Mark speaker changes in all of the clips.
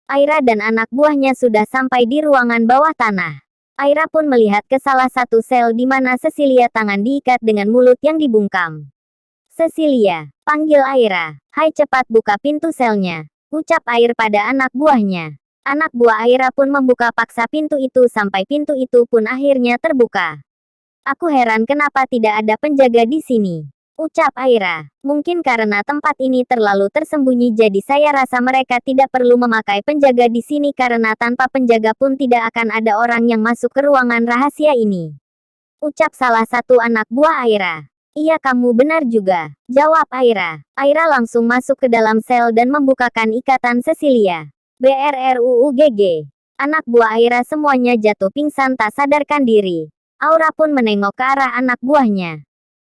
Speaker 1: Aira dan anak buahnya sudah sampai di ruangan bawah tanah. Aira pun melihat ke salah satu sel di mana Cecilia tangan diikat dengan mulut yang dibungkam. Cecilia, panggil Aira. Hai, cepat buka pintu selnya, ucap Air pada anak buahnya. Anak buah Aira pun membuka paksa pintu itu sampai pintu itu pun akhirnya terbuka. Aku heran kenapa tidak ada penjaga di sini, ucap Aira. Mungkin karena tempat ini terlalu tersembunyi jadi saya rasa mereka tidak perlu memakai penjaga di sini karena tanpa penjaga pun tidak akan ada orang yang masuk ke ruangan rahasia ini, ucap salah satu anak buah Aira. Iya, kamu benar juga, jawab Aira. Aira langsung masuk ke dalam sel dan membukakan ikatan Cecilia. BRRUUGG. Anak buah Aira semuanya jatuh pingsan tak sadarkan diri. Aura pun menengok ke arah anak buahnya.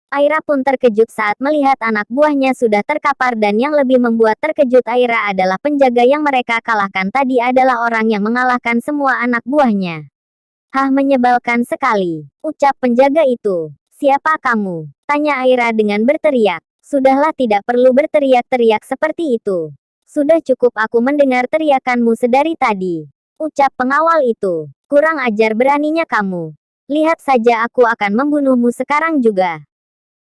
Speaker 1: Aira pun terkejut saat melihat anak buahnya sudah terkapar dan yang lebih membuat terkejut Aira adalah penjaga yang mereka kalahkan tadi adalah orang yang mengalahkan semua anak buahnya. Hah, menyebalkan sekali, ucap penjaga itu. Siapa kamu? Tanya Aira dengan berteriak. Sudahlah, tidak perlu berteriak-teriak seperti itu. Sudah cukup aku mendengar teriakanmu sedari tadi, ucap pengawal itu. Kurang ajar beraninya kamu. Lihat saja aku akan membunuhmu sekarang juga,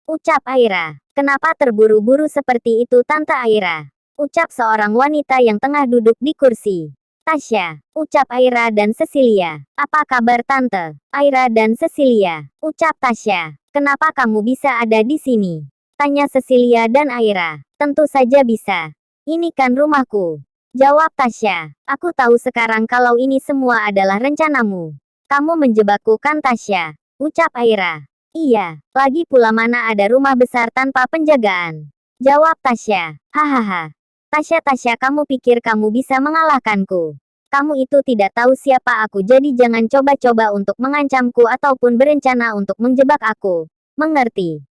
Speaker 1: ucap Aira. Kenapa terburu-buru seperti itu Tante Aira? Ucap seorang wanita yang tengah duduk di kursi. Tasya, ucap Aira dan Cecilia. Apa kabar Tante? Aira dan Cecilia, ucap Tasya. Kenapa kamu bisa ada di sini? Tanya Cecilia dan Aira. Tentu saja bisa. Ini kan rumahku, jawab Tasya. Aku tahu sekarang kalau ini semua adalah rencanamu. Kamu menjebakku kan Tasya, ucap Aira. Iya, lagi pula mana ada rumah besar tanpa penjagaan, jawab Tasya. Hahaha. Tasya, kamu pikir kamu bisa mengalahkanku? Kamu itu tidak tahu siapa aku, jadi jangan coba-coba untuk mengancamku ataupun berencana untuk menjebak aku. Mengerti?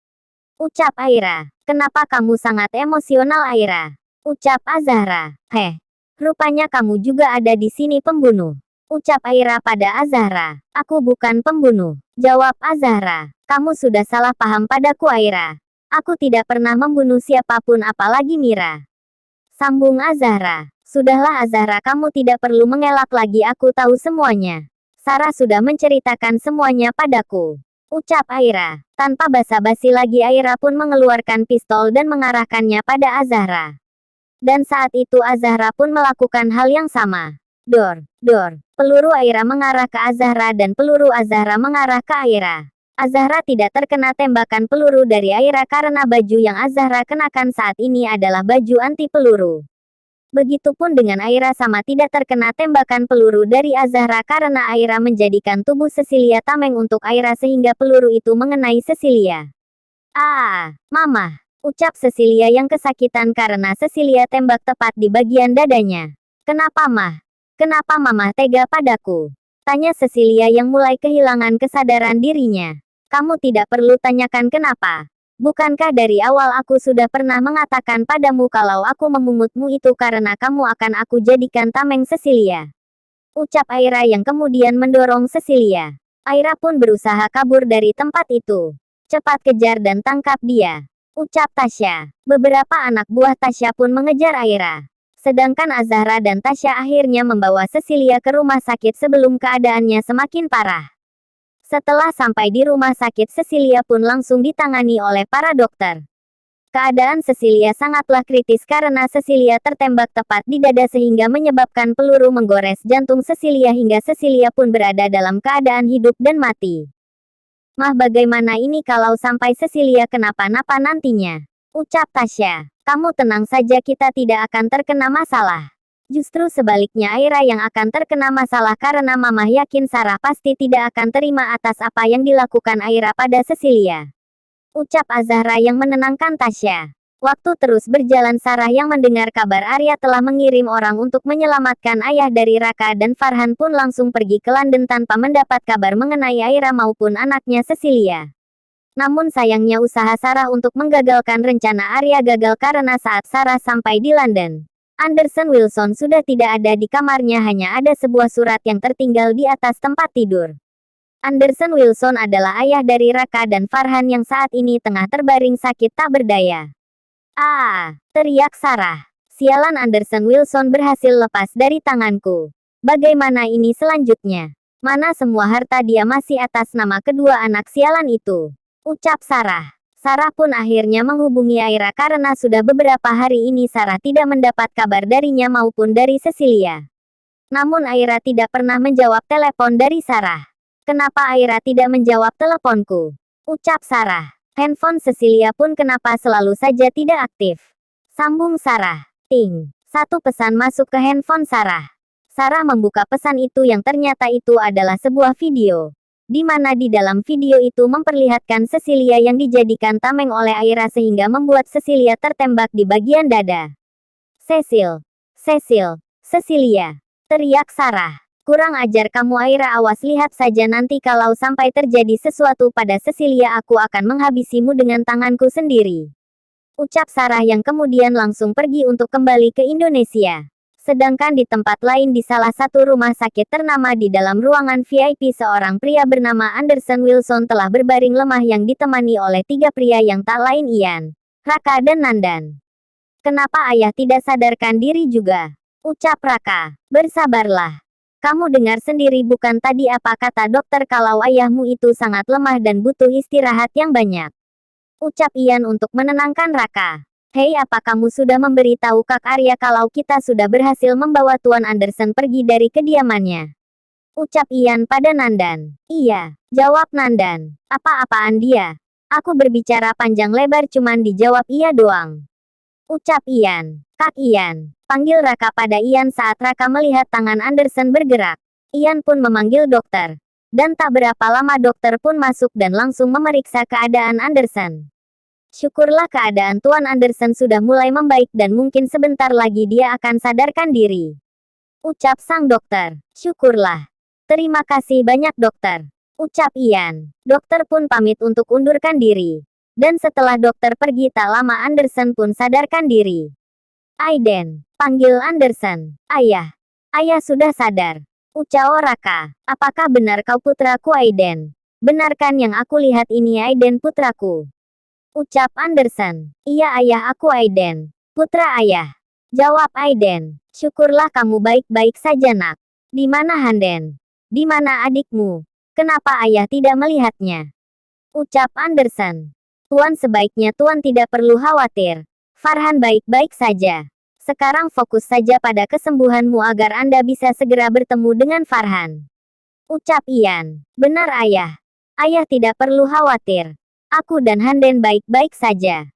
Speaker 1: Ucap Aira. Kenapa kamu sangat emosional Aira? Ucap Azahra. Heh, rupanya kamu juga ada di sini pembunuh, ucap Aira pada Azahra. Aku bukan pembunuh, jawab Azahra. Kamu sudah salah paham padaku Aira. Aku tidak pernah membunuh siapapun apalagi Mira, sambung Azahra. Sudahlah Azahra, kamu tidak perlu mengelak lagi, aku tahu semuanya. Sarah sudah menceritakan semuanya padaku, ucap Aira. Tanpa basa-basi lagi Aira pun mengeluarkan pistol dan mengarahkannya pada Azahra. Dan saat itu Azahra pun melakukan hal yang sama. Dor, dor. Peluru Aira mengarah ke Azahra dan peluru Azahra mengarah ke Aira. Azahra tidak terkena tembakan peluru dari Aira karena baju yang Azahra kenakan saat ini adalah baju anti peluru. Begitupun dengan Aira sama tidak terkena tembakan peluru dari Azahra karena Aira menjadikan tubuh Cecilia tameng untuk Aira sehingga peluru itu mengenai Cecilia. Mama, ucap Cecilia yang kesakitan karena Cecilia tembak tepat di bagian dadanya. Kenapa Mah? Kenapa Mama tega padaku? Tanya Cecilia yang mulai kehilangan kesadaran dirinya. Kamu tidak perlu tanyakan kenapa. Bukankah dari awal aku sudah pernah mengatakan padamu kalau aku memungutmu itu karena kamu akan aku jadikan tameng Cecilia? Ucap Aira yang kemudian mendorong Cecilia. Aira pun berusaha kabur dari tempat itu. Cepat kejar dan tangkap dia, ucap Tasya. Beberapa anak buah Tasya pun mengejar Aira. Sedangkan Azahra dan Tasya akhirnya membawa Cecilia ke rumah sakit sebelum keadaannya semakin parah. Setelah sampai di rumah sakit, Cecilia pun langsung ditangani oleh para dokter. Keadaan Cecilia sangatlah kritis karena Cecilia tertembak tepat di dada sehingga menyebabkan peluru menggores jantung Cecilia hingga Cecilia pun berada dalam keadaan hidup dan mati. Mah, bagaimana ini kalau sampai Cecilia kenapa-napa nantinya? Ucap Tasya. Kamu tenang saja, kita tidak akan terkena masalah. Justru sebaliknya Aira yang akan terkena masalah karena Mama yakin Sarah pasti tidak akan terima atas apa yang dilakukan Aira pada Cecilia. Ucap Azahra yang menenangkan Tasya. Waktu terus berjalan, Sarah yang mendengar kabar Arya telah mengirim orang untuk menyelamatkan ayah dari Raka dan Farhan pun langsung pergi ke London tanpa mendapat kabar mengenai Aira maupun anaknya Cecilia. Namun sayangnya usaha Sarah untuk menggagalkan rencana Arya gagal karena saat Sarah sampai di London, Anderson Wilson sudah tidak ada di kamarnya, hanya ada sebuah surat yang tertinggal di atas tempat tidur. Anderson Wilson adalah ayah dari Raka dan Farhan yang saat ini tengah terbaring sakit tak berdaya. Teriak Sarah. Sialan, Anderson Wilson berhasil lepas dari tanganku. Bagaimana ini selanjutnya? Mana semua harta dia masih atas nama kedua anak sialan itu? Ucap Sarah. Sarah pun akhirnya menghubungi Aira karena sudah beberapa hari ini Sarah tidak mendapat kabar darinya maupun dari Cecilia. Namun Aira tidak pernah menjawab telepon dari Sarah. Kenapa Aira tidak menjawab teleponku? Ucap Sarah. Handphone Cecilia pun kenapa selalu saja tidak aktif? Sambung Sarah. Ting. Satu pesan masuk ke handphone Sarah. Sarah membuka pesan itu yang ternyata itu adalah sebuah video. Di mana di dalam video itu memperlihatkan Cecilia yang dijadikan tameng oleh Aira sehingga membuat Cecilia tertembak di bagian dada. Cecil. Cecil. Cecilia. Teriak Sarah. Kurang ajar kamu Aira, awas lihat saja nanti kalau sampai terjadi sesuatu pada Cecilia aku akan menghabisimu dengan tanganku sendiri. Ucap Sarah yang kemudian langsung pergi untuk kembali ke Indonesia. Sedangkan di tempat lain di salah satu rumah sakit ternama di dalam ruangan VIP seorang pria bernama Anderson Wilson telah berbaring lemah yang ditemani oleh 3 pria yang tak lain Ian, Raka dan Nandan. Kenapa ayah tidak sadarkan diri juga? Ucap Raka. Bersabarlah. Kamu dengar sendiri bukan tadi apa kata dokter kalau ayahmu itu sangat lemah dan butuh istirahat yang banyak. Ucap Ian untuk menenangkan Raka. Hei, apa kamu sudah memberitahu Kak Arya kalau kita sudah berhasil membawa Tuan Anderson pergi dari kediamannya? Ucap Ian pada Nandan. Iya, jawab Nandan. Apa-apaan dia? Aku berbicara panjang lebar cuman dijawab iya doang. Ucap Ian. Kak Ian. Panggil Raka pada Ian saat Raka melihat tangan Anderson bergerak. Ian pun memanggil dokter. Dan tak berapa lama dokter pun masuk dan langsung memeriksa keadaan Anderson. Syukurlah keadaan Tuan Anderson sudah mulai membaik dan mungkin sebentar lagi dia akan sadarkan diri. Ucap sang dokter. Syukurlah. Terima kasih banyak dokter. Ucap Ian. Dokter pun pamit untuk undurkan diri. Dan setelah dokter pergi tak lama Anderson pun sadarkan diri. Aiden. Panggil Anderson. Ayah. Ayah sudah sadar. Ucap Raka. Apakah benar kau putraku Aiden? Benarkan yang aku lihat ini Aiden putraku? Ucap Anderson. Iya ayah, aku Aiden. Putra ayah. Jawab Aiden. Syukurlah kamu baik-baik saja nak. Di mana Handen? Di mana adikmu? Kenapa ayah tidak melihatnya? Ucap Anderson. Tuan, sebaiknya Tuan tidak perlu khawatir. Farhan baik-baik saja. Sekarang fokus saja pada kesembuhanmu agar Anda bisa segera bertemu dengan Farhan. Ucap Ian. Benar ayah. Ayah tidak perlu khawatir. Aku dan Handen baik-baik saja.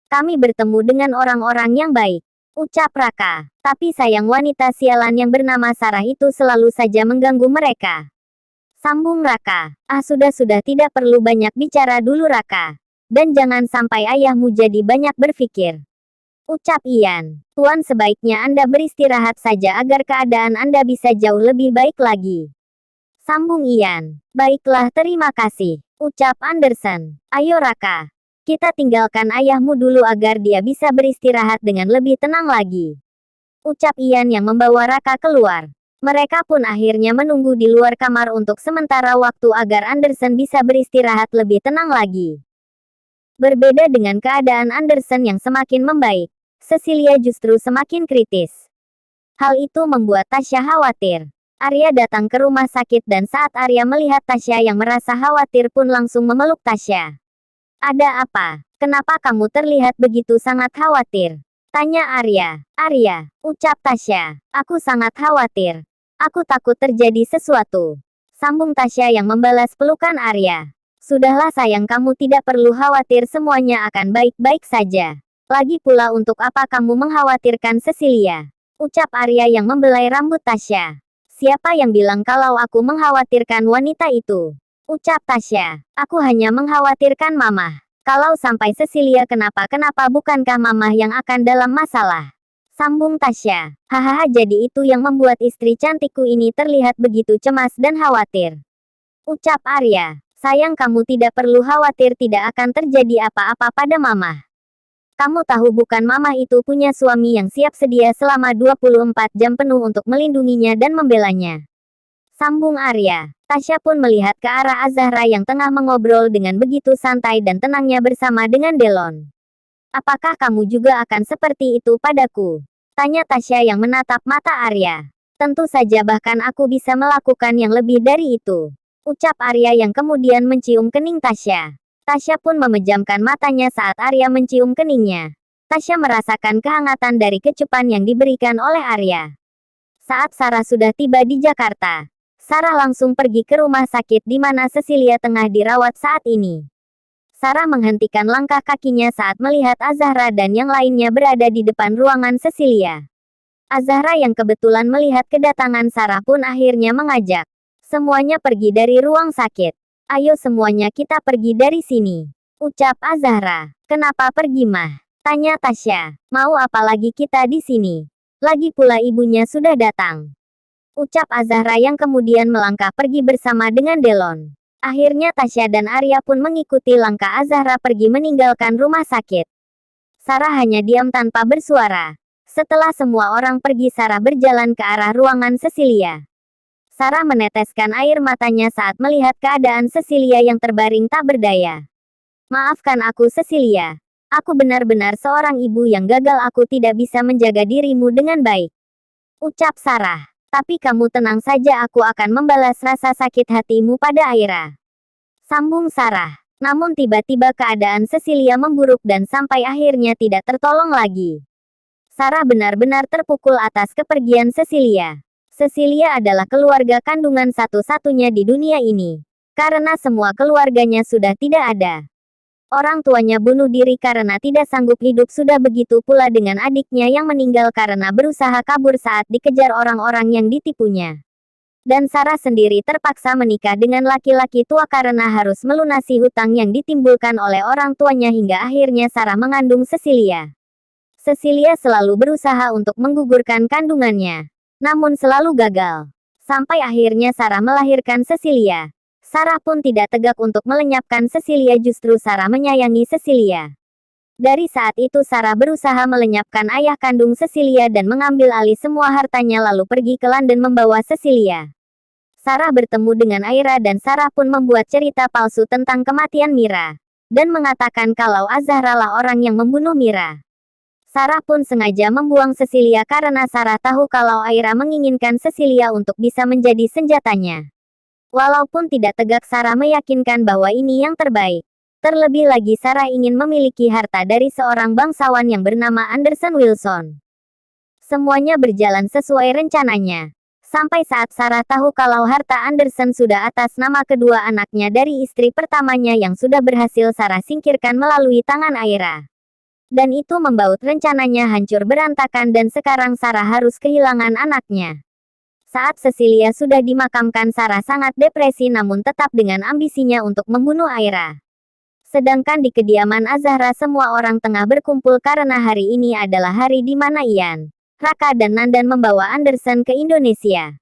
Speaker 1: Kami bertemu dengan orang-orang yang baik. Ucap Raka. Tapi sayang wanita sialan yang bernama Sarah itu selalu saja mengganggu mereka. Sambung Raka. Sudah tidak perlu banyak bicara dulu Raka. Dan jangan sampai ayahmu jadi banyak berpikir. Ucap Ian. Tuan, sebaiknya Anda beristirahat saja agar keadaan Anda bisa jauh lebih baik lagi. Sambung Ian. Baiklah, terima kasih. Ucap Anderson. Ayo Raka. Kita tinggalkan ayahmu dulu agar dia bisa beristirahat dengan lebih tenang lagi. Ucap Ian yang membawa Raka keluar. Mereka pun akhirnya menunggu di luar kamar untuk sementara waktu agar Anderson bisa beristirahat lebih tenang lagi. Berbeda dengan keadaan Anderson yang semakin membaik, Cecilia justru semakin kritis. Hal itu membuat Tasya khawatir. Arya datang ke rumah sakit dan saat Arya melihat Tasya yang merasa khawatir pun langsung memeluk Tasya. Ada apa? Kenapa kamu terlihat begitu sangat khawatir? Tanya Arya. Arya, ucap Tasya. Aku sangat khawatir. Aku takut terjadi sesuatu. Sambung Tasya yang membalas pelukan Arya. Sudahlah sayang, kamu tidak perlu khawatir, semuanya akan baik-baik saja. Lagi pula untuk apa kamu mengkhawatirkan Cecilia? Ucap Arya yang membelai rambut Tasya. Siapa yang bilang kalau aku mengkhawatirkan wanita itu? Ucap Tasya. Aku hanya mengkhawatirkan Mama. Kalau sampai Cecilia kenapa-kenapa bukankah Mama yang akan dalam masalah? Sambung Tasya. Hahaha, jadi itu yang membuat istri cantikku ini terlihat begitu cemas dan khawatir. Ucap Arya. Sayang, kamu tidak perlu khawatir, tidak akan terjadi apa-apa pada Mama. Kamu tahu bukan Mama itu punya suami yang siap sedia selama 24 jam penuh untuk melindunginya dan membelanya. Sambung Arya. Tasya pun melihat ke arah Azahra yang tengah mengobrol dengan begitu santai dan tenangnya bersama dengan Delon. Apakah kamu juga akan seperti itu padaku? Tanya Tasya yang menatap mata Arya. Tentu saja bahkan aku bisa melakukan yang lebih dari itu. Ucap Arya yang kemudian mencium kening Tasya. Tasya pun memejamkan matanya saat Arya mencium keningnya. Tasya merasakan kehangatan dari kecupan yang diberikan oleh Arya. Saat Sarah sudah tiba di Jakarta, Sarah langsung pergi ke rumah sakit di mana Cecilia tengah dirawat saat ini. Sarah menghentikan langkah kakinya saat melihat Azahra dan yang lainnya berada di depan ruangan Cecilia. Azahra yang kebetulan melihat kedatangan Sarah pun akhirnya mengajak semuanya pergi dari ruang sakit. Ayo semuanya kita pergi dari sini. Ucap Azahra. Kenapa pergi mah? Tanya Tasya. Mau apa lagi kita di sini? Lagi pula ibunya sudah datang. Ucap Azahra yang kemudian melangkah pergi bersama dengan Delon. Akhirnya Tasya dan Arya pun mengikuti langkah Azahra pergi meninggalkan rumah sakit. Sarah hanya diam tanpa bersuara. Setelah semua orang pergi, Sarah berjalan ke arah ruangan Cecilia. Sarah meneteskan air matanya saat melihat keadaan Cecilia yang terbaring tak berdaya. Maafkan aku Cecilia. Aku benar-benar seorang ibu yang gagal, aku tidak bisa menjaga dirimu dengan baik. Ucap Sarah. Tapi kamu tenang saja, aku akan membalas rasa sakit hatimu pada Aira. Sambung Sarah. Namun tiba-tiba keadaan Cecilia memburuk dan sampai akhirnya tidak tertolong lagi. Sarah benar-benar terpukul atas kepergian Cecilia. Cecilia adalah keluarga kandungan satu-satunya di dunia ini. Karena semua keluarganya sudah tidak ada. Orang tuanya bunuh diri karena tidak sanggup hidup, sudah begitu pula dengan adiknya yang meninggal karena berusaha kabur saat dikejar orang-orang yang ditipunya. Dan Sarah sendiri terpaksa menikah dengan laki-laki tua karena harus melunasi hutang yang ditimbulkan oleh orang tuanya hingga akhirnya Sarah mengandung Cecilia. Cecilia selalu berusaha untuk menggugurkan kandungannya, namun selalu gagal. Sampai akhirnya Sarah melahirkan Cecilia. Sarah pun tidak tegak untuk melenyapkan Cecilia, justru Sarah menyayangi Cecilia. Dari saat itu Sarah berusaha melenyapkan ayah kandung Cecilia dan mengambil alih semua hartanya lalu pergi ke London membawa Cecilia. Sarah bertemu dengan Aira dan Sarah pun membuat cerita palsu tentang kematian Mira. Dan mengatakan kalau Azahra lah orang yang membunuh Mira. Sarah pun sengaja membuang Cecilia karena Sarah tahu kalau Aira menginginkan Cecilia untuk bisa menjadi senjatanya. Walaupun tidak tegak, Sarah meyakinkan bahwa ini yang terbaik. Terlebih lagi Sarah ingin memiliki harta dari seorang bangsawan yang bernama Anderson Wilson. Semuanya berjalan sesuai rencananya. Sampai saat Sarah tahu kalau harta Anderson sudah atas nama kedua anaknya dari istri pertamanya yang sudah berhasil Sarah singkirkan melalui tangan Aira. Dan itu membaut rencananya hancur berantakan dan sekarang Sarah harus kehilangan anaknya. Saat Cecilia sudah dimakamkan, Sarah sangat depresi namun tetap dengan ambisinya untuk membunuh Aira. Sedangkan di kediaman Azahra semua orang tengah berkumpul karena hari ini adalah hari di mana Ian, Raka dan Nandan membawa Anderson ke Indonesia.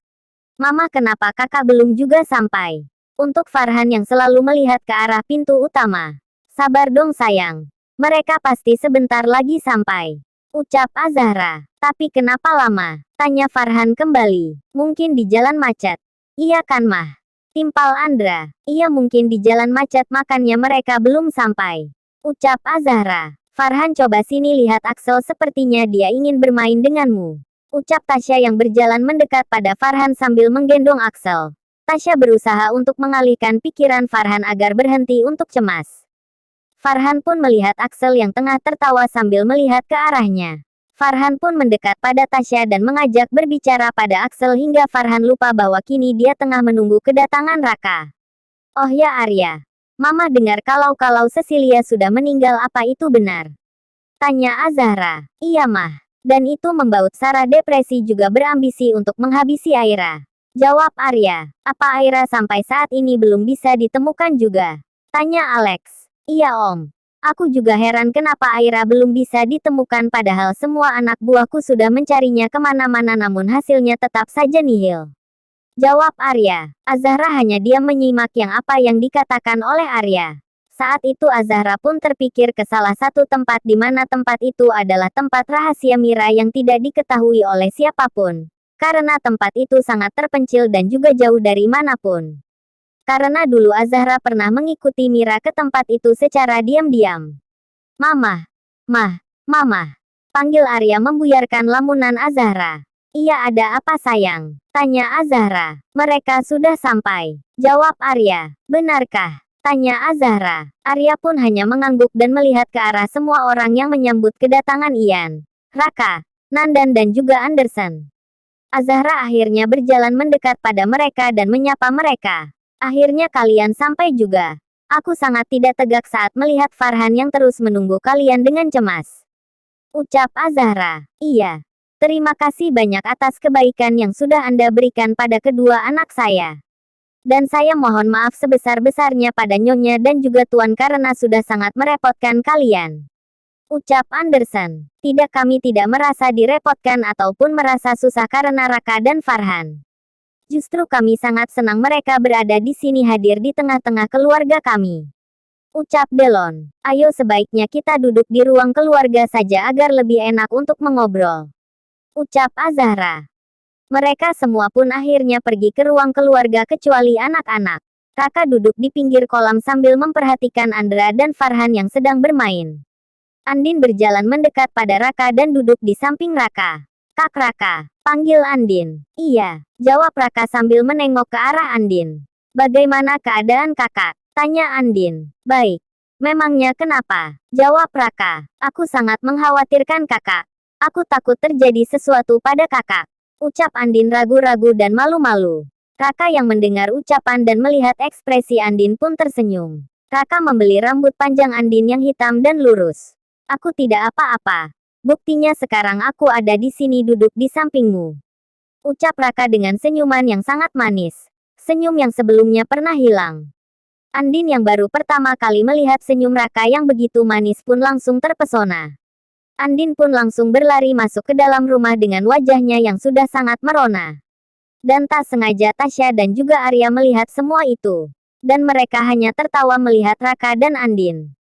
Speaker 1: Mama, kenapa kakak belum juga sampai? Untuk Farhan yang selalu melihat ke arah pintu utama. Sabar dong sayang. Mereka pasti sebentar lagi sampai. Ucap Azahra. Tapi kenapa lama? Tanya Farhan kembali. Mungkin di jalan macet. Iya kan mah? Timpal Andra. Iya mungkin di jalan macet makanya mereka belum sampai. Ucap Azahra. Farhan, coba sini lihat Axel, sepertinya dia ingin bermain denganmu. Ucap Tasya yang berjalan mendekat pada Farhan sambil menggendong Axel. Tasya berusaha untuk mengalihkan pikiran Farhan agar berhenti untuk cemas. Farhan pun melihat Axel yang tengah tertawa sambil melihat ke arahnya. Farhan pun mendekat pada Tasya dan mengajak berbicara pada Axel hingga Farhan lupa bahwa kini dia tengah menunggu kedatangan Raka. Oh ya Arya. Mama dengar kalau Cecilia sudah meninggal, apa itu benar? Tanya Azahra. Iya mah. Dan itu membaut Sarah depresi juga berambisi untuk menghabisi Aira. Jawab Arya. Apa Aira sampai saat ini belum bisa ditemukan juga? Tanya Alex. Iya om. Aku juga heran kenapa Aira belum bisa ditemukan padahal semua anak buahku sudah mencarinya kemana-mana namun hasilnya tetap saja nihil. Jawab Arya. Azahra hanya diam menyimak apa yang dikatakan oleh Arya. Saat itu Azahra pun terpikir ke salah satu tempat di mana tempat itu adalah tempat rahasia Mira yang tidak diketahui oleh siapapun. Karena tempat itu sangat terpencil dan juga jauh dari manapun. Karena dulu Azahra pernah mengikuti Mira ke tempat itu secara diam-diam. Mama. Mama. Panggil Arya membuyarkan lamunan Azahra. Iya, ada apa sayang? Tanya Azahra. Mereka sudah sampai. Jawab Arya. Benarkah? Tanya Azahra. Arya pun hanya mengangguk dan melihat ke arah semua orang yang menyambut kedatangan Ian, Raka, Nandan dan juga Anderson. Azahra akhirnya berjalan mendekat pada mereka dan menyapa mereka. Akhirnya kalian sampai juga. Aku sangat tidak tegak saat melihat Farhan yang terus menunggu kalian dengan cemas. Ucap Azahra. Iya. Terima kasih banyak atas kebaikan yang sudah Anda berikan pada kedua anak saya. Dan saya mohon maaf sebesar-besarnya pada Nyonya dan juga Tuan karena sudah sangat merepotkan kalian. Ucap Anderson. Tidak, kami tidak merasa direpotkan ataupun merasa susah karena Raka dan Farhan. Justru kami sangat senang mereka berada di sini hadir di tengah-tengah keluarga kami. Ucap Delon. Ayo sebaiknya kita duduk di ruang keluarga saja agar lebih enak untuk mengobrol. Ucap Azahra. Mereka semua pun akhirnya pergi ke ruang keluarga kecuali anak-anak. Raka duduk di pinggir kolam sambil memperhatikan Andra dan Farhan yang sedang bermain. Andin berjalan mendekat pada Raka dan duduk di samping Raka. Kak Raka, panggil Andin. Iya, jawab Raka sambil menengok ke arah Andin. Bagaimana keadaan kakak? Tanya Andin. Baik. Memangnya kenapa? Jawab Raka. Aku sangat mengkhawatirkan kakak. Aku takut terjadi sesuatu pada kakak. Ucap Andin ragu-ragu dan malu-malu. Raka yang mendengar ucapan dan melihat ekspresi Andin pun tersenyum. Raka membeli rambut panjang Andin yang hitam dan lurus. Aku tidak apa-apa. Buktinya sekarang aku ada di sini duduk di sampingmu. Ucap Raka dengan senyuman yang sangat manis. Senyum yang sebelumnya pernah hilang. Andin yang baru pertama kali melihat senyum Raka yang begitu manis pun langsung terpesona. Andin pun langsung berlari masuk ke dalam rumah dengan wajahnya yang sudah sangat merona. Dan tak sengaja Tasya dan juga Arya melihat semua itu. Dan mereka hanya tertawa melihat Raka dan Andin.